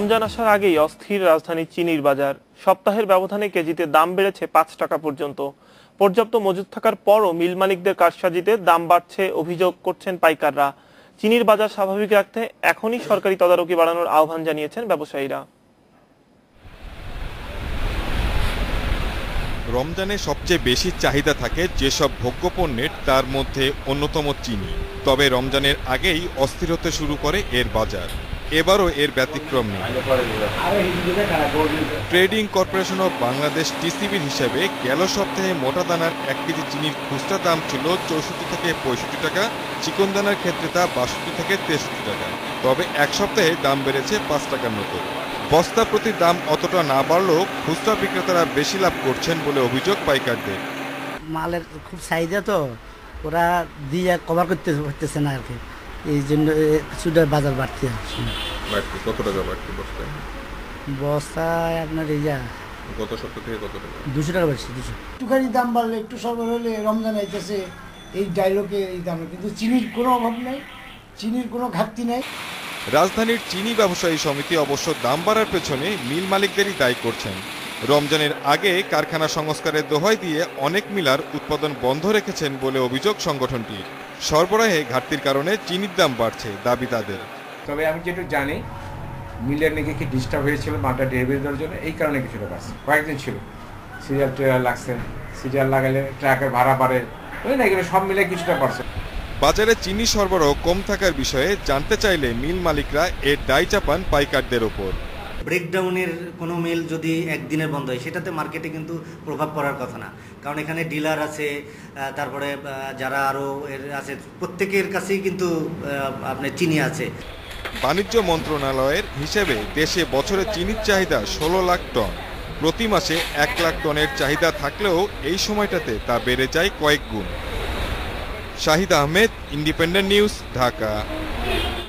রমজান আসার আগেই অস্থির রাজধানী চিনির বাজার। সপ্তাহের ব্যবধানে কেজিতে দাম বেড়েছে 5 টাকা পর্যন্ত। পর্যাপ্ত মজুত থাকার পরও মিল মালিকদের কারসাজিতে দাম বাড়ছে অভিযোগ করছেন পাইকাররা। চিনির বাজার স্বাভাবিক রাখতে এখনই সরকারি তদারকি বাড়ানোর আহ্বান জানিয়েছেন ব্যবসায়ীরা। রমজানে সবচেয়ে বেশি চাহিদা থাকে যেসব ভোগ্যপণ্যের, তার মধ্যে অন্যতম চিনি। তবে রমজানের আগেই অস্থির হতে শুরু করে এর বাজার। এবারও এর ব্যতিক্রম নেই। ট্রেডিং কর্পোরেশন অফ বাংলাদেশ টিসিবির হিসাবে গেল সপ্তাহে মোটা দানার 1 কেজি চিনির খুচরা দাম ছিল 64 থেকে 65 টাকা, চিকন দানার ক্ষেত্রে তা 62 থেকে 63 টাকা। তবে এক সপ্তাহে দাম বেড়েছে 5 টাকার মতো। বস্তা প্রতি দাম অতটা না বাড়লেও খুচরা বিক্রেতারা বেশি লাভ করছেন বলে অভিযোগ পাইকারদের। মালের খুব চাহিদা, তো ওরা দিয়ে কভার করতে পারতেছে না আর কি, এই জন্য কিছুটা বাজার বাড়তি হচ্ছে। কত টাকা বাড়তি বস্তায়? বস্তায় আপনার এই যা গত সপ্তাহ থেকে কত টাকা? 200 টাকা বাড়ছে। 200 একটুখানি দাম বাড়লে, একটু সরবরাহ হলে রমজান আইতেছে এই ডায়লগে এই দামে, কিন্তু চিনির কোনো অভাব নেই, চিনির কোনো ঘাটতি নেই। রাজধানীর চিনি ব্যবসায়ী সমিতি অবশ্য দাম বাড়ার পেছনে মিল মালিকদেরই দায়ী করছেন। রমজানের আগে কারখানা সংস্কারের দোহাই দিয়ে অনেক মিলার উৎপাদন বন্ধ রেখেছেন বলে অভিযোগ সংগঠনটির। সরবরাহে ঘাটতির কারণে চিনির দাম বাড়ছে দাবি তাদের। তবে আমি যেটা জানি, মিলের নাকি কি ডিস্টার্ব হয়েছিল মালটা ডেলিভারি দেওয়ার জন্য, এই কারণে কিছুটা বাড়ছে। কয়েকদিন ছিল সিরিয়াল লাগছে, সিরিয়াল লাগালে ট্রাকের ভাড়া বাড়ে, ওই না সব মিলে কিছুটা বাড়ছে। বাজারে চিনি সরবরাহ কম থাকার বিষয়ে জানতে চাইলে মিল মালিকরা এর দায় চাপান পাইকারদের ওপর। ব্রেকডাউনের কোনো মিল যদি একদিনের বন্ধ হয়, সেটাতে মার্কেটে কিন্তু প্রভাব পড়ার কথা না, কারণ এখানে ডিলার আছে, তারপরে যারা আরও এর আছে, প্রত্যেকের কাছেই কিন্তু আপনার চিনি আছে। বাণিজ্য মন্ত্রণালয়ের হিসেবে দেশে বছরে চিনির চাহিদা 16 লাখ টন। প্রতি মাসে 1 লাখ টনের চাহিদা থাকলেও এই সময়টাতে তা বেড়ে যায় কয়েক গুণ। Shahid Ahmed, independent news, Dhaka.